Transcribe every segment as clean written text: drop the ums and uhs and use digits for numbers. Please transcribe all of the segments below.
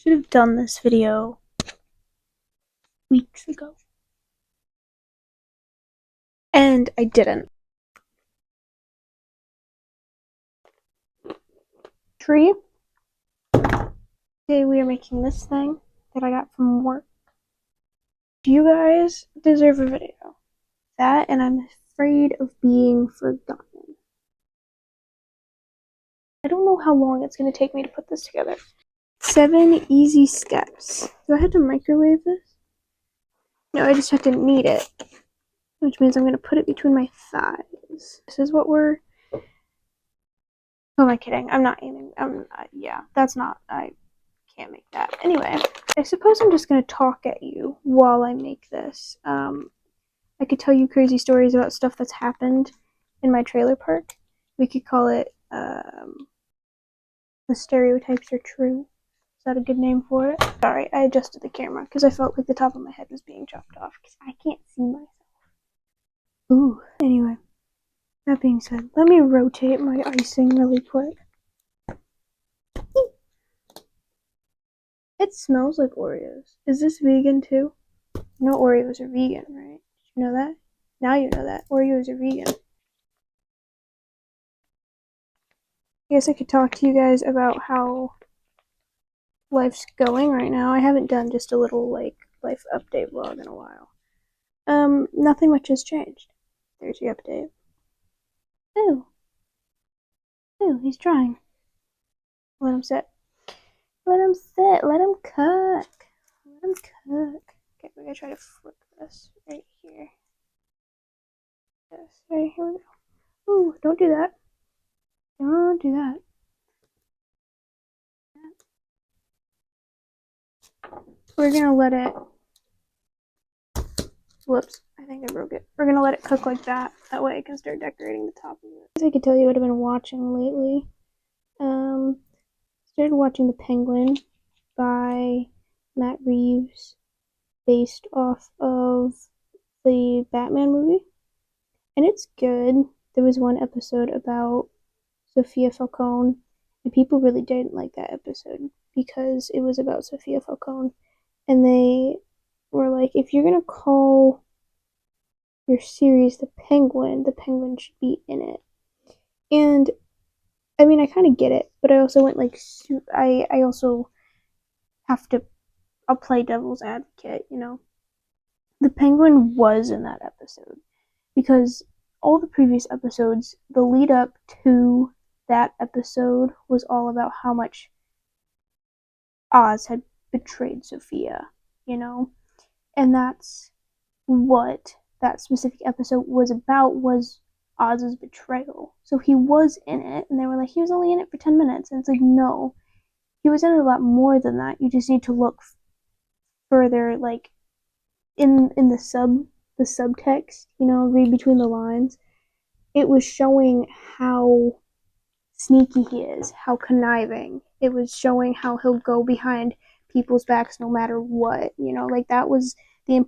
Should have done this video weeks ago. And I didn't. Tree. Today we are making this thing that I got from work. You guys deserve a video. That and I'm afraid of being forgotten. I don't know how long it's going to take me to put this together. 7 easy steps. Do I have to microwave this? No, I just have to knead it. Which means I'm going to put it between my thighs. This is what we're... Who am I kidding? I'm not aiming. Yeah, that's not... I can't make that. Anyway, I suppose I'm just going to talk at you while I make this. I could tell you crazy stories about stuff that's happened in my trailer park. We could call it, The Stereotypes Are True. Is that a good name for it? Sorry, I adjusted the camera because I felt like the top of my head was being chopped off because I can't see myself. Ooh, anyway. That being said, let me rotate my icing really quick. It smells like Oreos. Is this vegan too? No, Oreos are vegan, right? Did you know that? Now you know that. Oreos are vegan. I guess I could talk to you guys about how life's going right now. I haven't done just a little, life update vlog in a while. Nothing much has changed. There's the update. Ooh. Ooh, he's trying. Let him sit. Let him sit. Let him cook. Let him cook. Okay, we're gonna try to flip this right here. Yes, right here we go. Ooh, don't do that. Don't do that. We're gonna let it... Whoops, I think I broke it. We're gonna let it cook like that. That way I can start decorating the top of it. As I could tell you what I've been watching lately. Started watching The Penguin by Matt Reeves, based off of the Batman movie. And it's good. There was one episode about Sophia Falcone, and people really didn't like that episode because it was about Sophia Falcone. And they were like, if you're gonna call your series the Penguin should be in it. And I mean, I kind of get it, but I also went I also have to, I'll play devil's advocate, you know. The Penguin was in that episode because all the previous episodes, the lead up to that episode was all about how much Oz had betrayed Sophia, you know? And that's what that specific episode was about, was Oz's betrayal. So he was in it, and they were like, he was only in it for 10 minutes. And it's like, no, he was in it a lot more than that. You just need to look further, like, in the subtext, you know, read between the lines. It was showing how sneaky he is, how conniving. It was showing how he'll go behind people's backs no matter what, you know, like that was the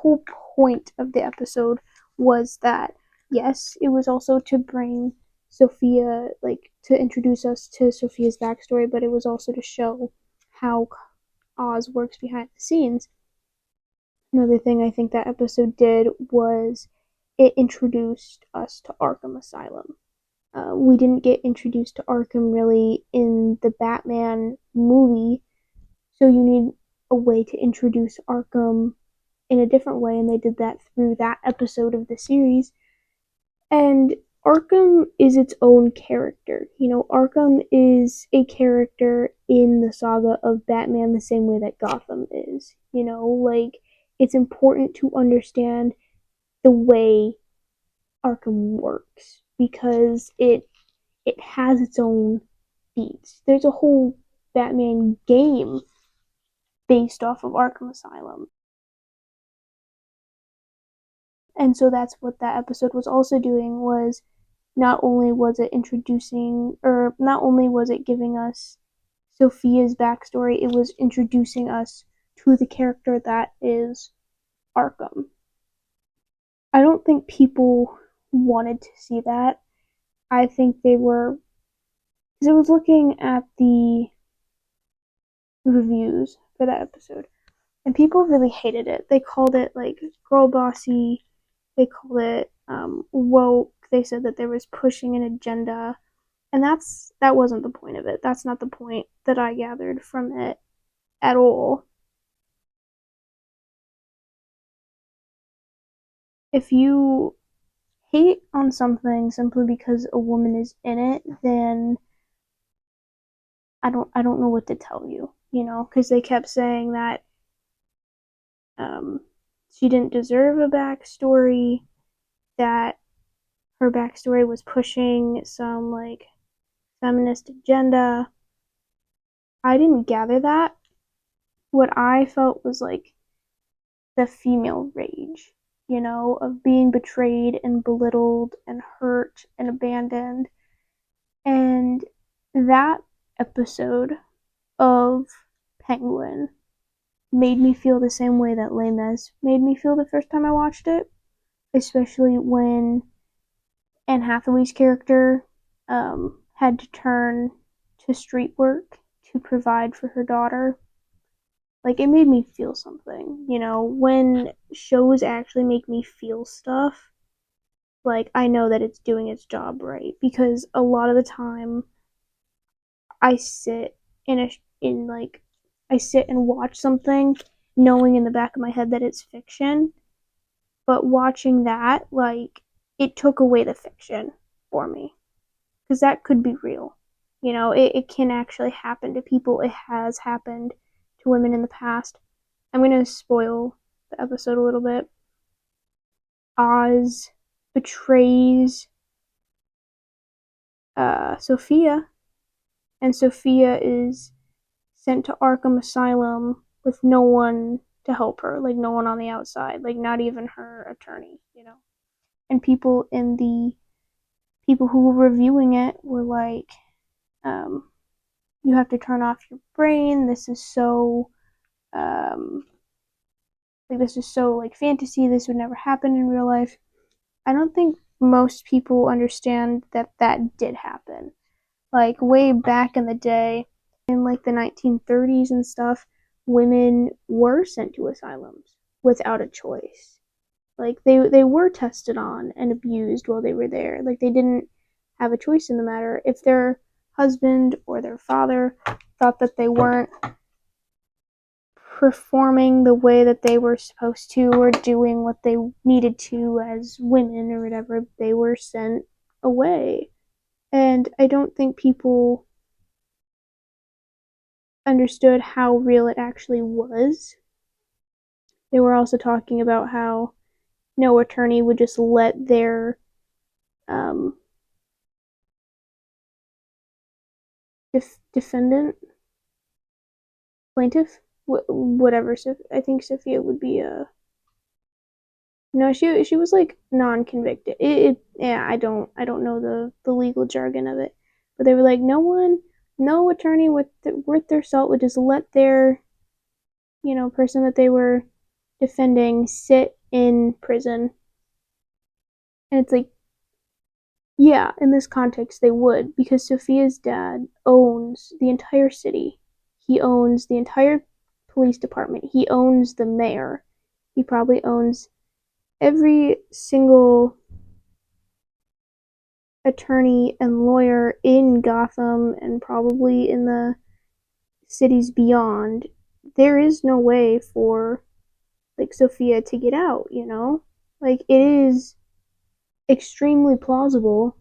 whole point of the episode was that, yes, it was also to bring Sophia, like, to introduce us to Sophia's backstory, but it was also to show how Oz works behind the scenes. Another thing I think that episode did was it introduced us to Arkham Asylum. We didn't get introduced to Arkham really in the Batman movie, so you need a way to introduce Arkham in a different way, and they did that through that episode of the series. And Arkham is its own character. You know, Arkham is a character in the saga of Batman the same way that Gotham is. You know, like, it's important to understand the way Arkham works because it has its own beats. There's a whole Batman game based off of Arkham Asylum. And so that's what that episode was also doing, was not only was it giving us Sophia's backstory, it was introducing us to the character that is Arkham. I don't think people wanted to see that. I think they were, because I was looking at the reviews for that episode, and people really hated it. They called it like girl bossy. They called it woke. They said that there was pushing an agenda, and that wasn't the point of it. That's not the point that I gathered from it at all. If you hate on something simply because a woman is in it, then I don't know what to tell you, because they kept saying that um, she didn't deserve a backstory, that her backstory was pushing some like feminist agenda. I didn't gather that. What I felt was like the female rage, of being betrayed and belittled and hurt and abandoned. And that episode of Penguin made me feel the same way that Les Mis made me feel the first time I watched it, especially when Anne Hathaway's character had to turn to street work to provide for her daughter. Like, it made me feel something, when shows actually make me feel stuff, like, I know that it's doing its job right, because a lot of the time I sit in a in like I sit and watch something knowing in the back of my head that it's fiction, but watching that, like, it took away the fiction for me, because that could be real. It can actually happen to people. It has happened to women in the past. I'm going to spoil the episode a little bit. Oz betrays Sophia, and Sophia is sent to Arkham Asylum with no one to help her, like no one on the outside, like not even her attorney. And people who were reviewing it were like, um, you have to turn off your brain. Um, this is so like fantasy. This would never happen in real life. I don't think most people understand that that did happen. Like way back in the day, in like the 1930s and stuff, women were sent to asylums without a choice. Like they were tested on and abused while they were there. Like they didn't have a choice in the matter. If their husband or their father thought that they weren't performing the way that they were supposed to or doing what they needed to as women or whatever, they were sent away. And I don't think people understood how real it actually was. They were also talking about how no attorney would just let their um, defendant, plaintiff, whatever. So I think Sophia would be a no. She was like non-convicted. Yeah. I don't know the legal jargon of it, but they were like no attorney worth their salt would just let their person that they were defending sit in prison. And it's like, yeah, in this context, they would, because Sophia's dad owns the entire city. He owns the entire police department. He owns the mayor. He probably owns every single attorney and lawyer in Gotham and probably in the cities beyond. There is no way for, like, Sophia to get out. Like, it is extremely plausible,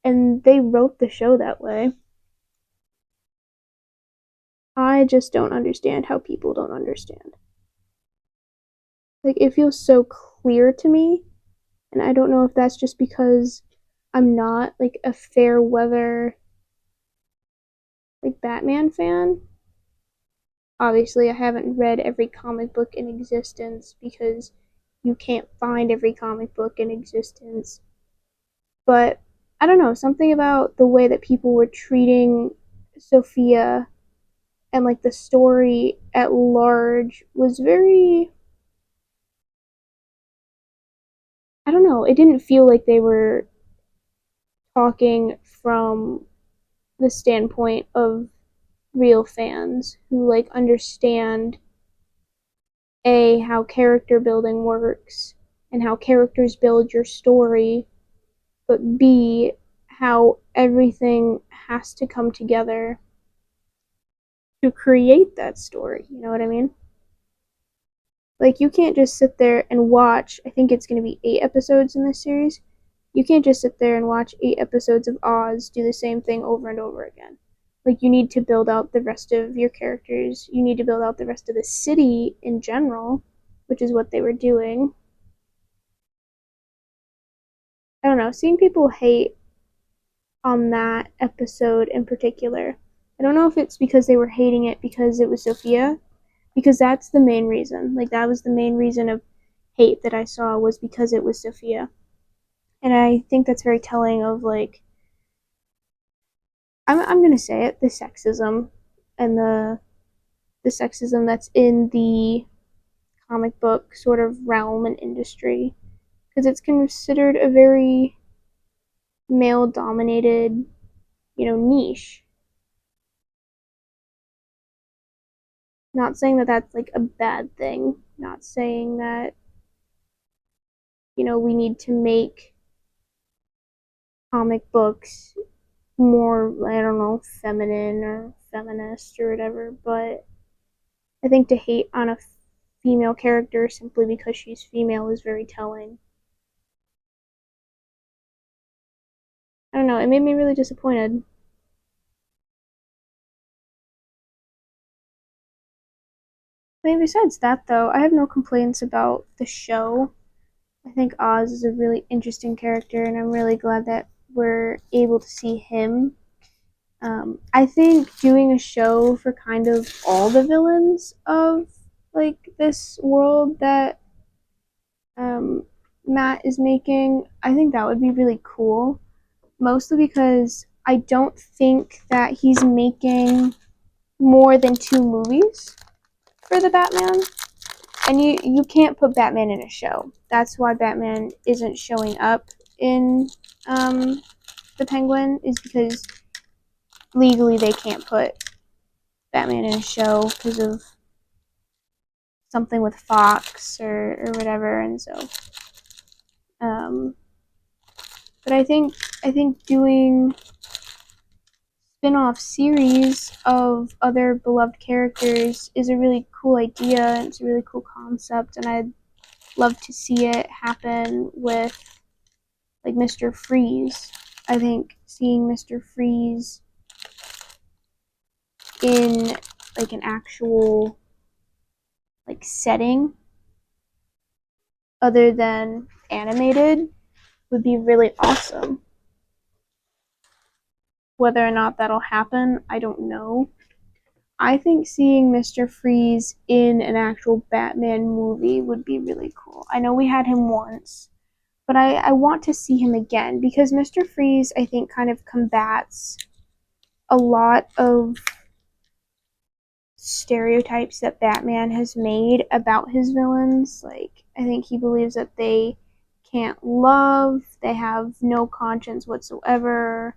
and they wrote the show that way. I just don't understand how people don't understand. Like, it feels so clear to me, and I don't know if that's just because I'm not like a fair weather like Batman fan. Obviously, I haven't read every comic book in existence because you can't find every comic book in existence. But I don't know, something about the way that people were treating Sophia and like the story at large was very, I don't know, it didn't feel like they were talking from the standpoint of real fans who like understand A, how character building works and how characters build your story, but B, how everything has to come together to create that story. You know what I mean? Like, you can't just sit there and watch, I think it's going to be 8 episodes in this series. You can't just sit there and watch 8 episodes of Oz do the same thing over and over again. Like, you need to build out the rest of your characters. You need to build out the rest of the city in general, which is what they were doing. I don't know, seeing people hate on that episode in particular. I don't know if it's because they were hating it because it was Sophia, because that's the main reason. Like, that was the main reason of hate that I saw, was because it was Sophia. And I think that's very telling of, like, I'm gonna say it, the sexism and the sexism that's in the comic book sort of realm and industry, because it's considered a very male dominated, niche. Not saying that that's like a bad thing, not saying that, we need to make comic books more, I don't know, feminine or feminist or whatever, but I think to hate on a female character simply because she's female is very telling. I don't know, it made me really disappointed. I mean, besides that, though, I have no complaints about the show. I think Oz is a really interesting character, and I'm really glad that we're able to see him. I think doing a show for kind of all the villains of like this world that um, Matt is making, I think that would be really cool. Mostly because I don't think that he's making more than 2 movies for the Batman. And you can't put Batman in a show. That's why Batman isn't showing up in the Penguin, is because legally they can't put Batman in a show because of something with Fox or whatever. And so, um, but I think doing spin-off series of other beloved characters is a really cool idea, and it's a really cool concept, and I'd love to see it happen with like Mr. Freeze. I think seeing Mr. Freeze in like an actual like setting other than animated would be really awesome. Whether or not that'll happen, I don't know. I think seeing Mr. Freeze in an actual Batman movie would be really cool. I know we had him once, but I want to see him again because Mr. Freeze, I think, kind of combats a lot of stereotypes that Batman has made about his villains. Like, I think he believes that they can't love, they have no conscience whatsoever.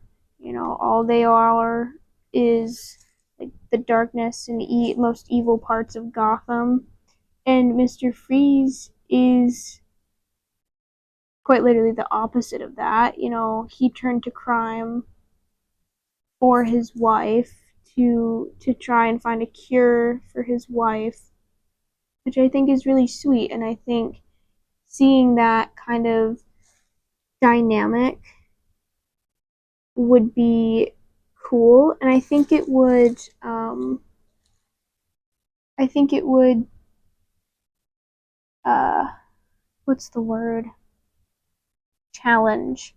All they are is like the darkness and most evil parts of Gotham. And Mr. Freeze is quite literally the opposite of that. He turned to crime for his wife to try and find a cure for his wife, which I think is really sweet. And I think seeing that kind of dynamic would be cool, and I think it would uh what's the word, challenge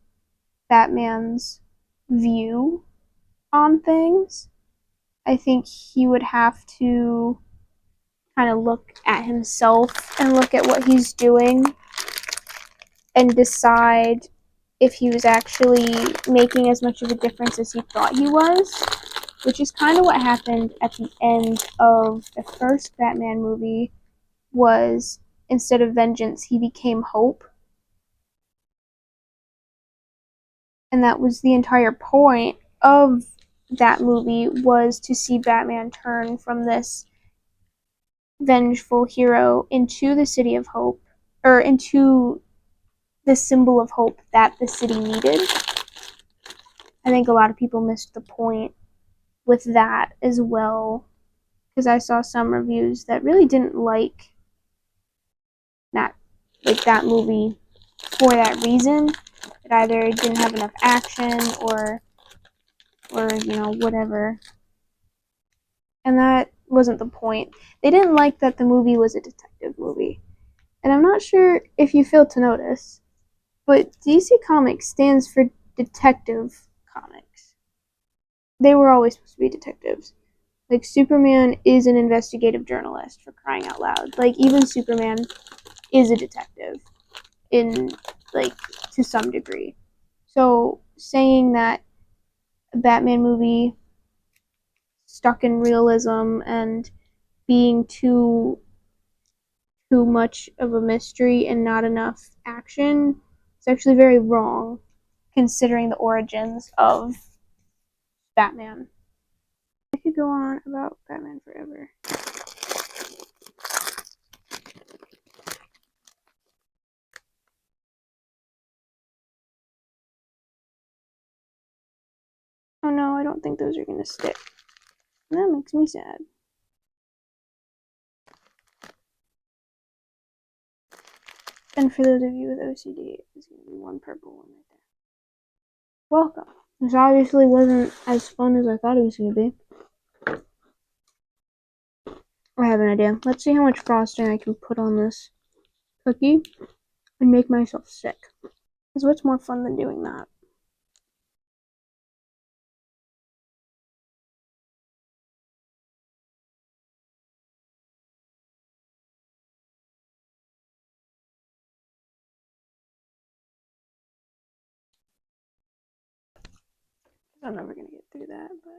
Batman's view on things. I think he would have to kind of look at himself and look at what he's doing and decide if he was actually making as much of a difference as he thought he was, which is kind of what happened at the end of the first Batman movie. Was instead of vengeance, he became hope. And that was the entire point of that movie was to see Batman turn from this vengeful hero into the city of hope, or into the symbol of hope that the city needed. I think a lot of people missed the point with that as well, because I saw some reviews that really didn't that that movie for that reason. It either didn't have enough action or whatever. And that wasn't the point. They didn't like that the movie was a detective movie. And I'm not sure if you failed to notice, but DC Comics stands for Detective Comics. They were always supposed to be detectives. Like, Superman is an investigative journalist, for crying out loud. Like, even Superman is a detective in, like, to some degree. So, saying that a Batman movie stuck in realism and being too much of a mystery and not enough action is actually very wrong, considering the origins of Batman. I could go on about Batman forever. Oh no, I don't think those are gonna stick. And that makes me sad. And for those of you with OCD, there's gonna be one purple one right there. Welcome. This obviously wasn't as fun as I thought it was gonna be. I have an idea. Let's see how much frosting I can put on this cookie and make myself sick. Because what's more fun than doing that? I'm never gonna get through that, but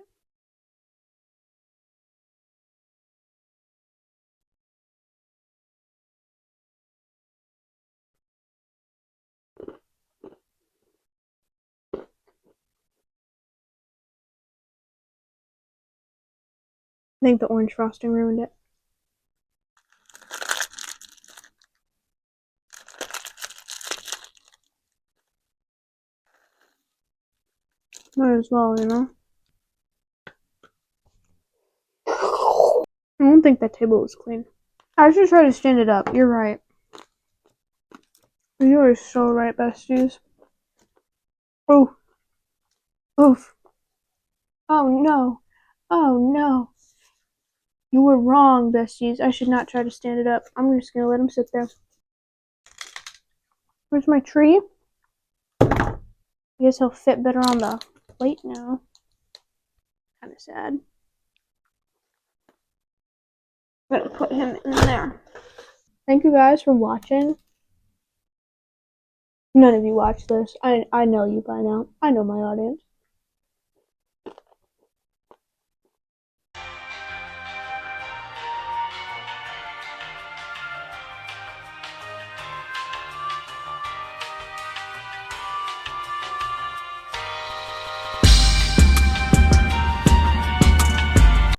I think the orange frosting ruined it. Might as well, you know? I don't think that table was clean. I should try to stand it up. You're right. You are so right, besties. Oof. Oof. Oh no. Oh no. You were wrong, besties. I should not try to stand it up. I'm just gonna let him sit there. Where's my tree? I guess he'll fit better on the plate now. Kinda sad. I'm gonna put him in there. Thank you guys for watching. None of you watch this. I know you by now. I know my audience.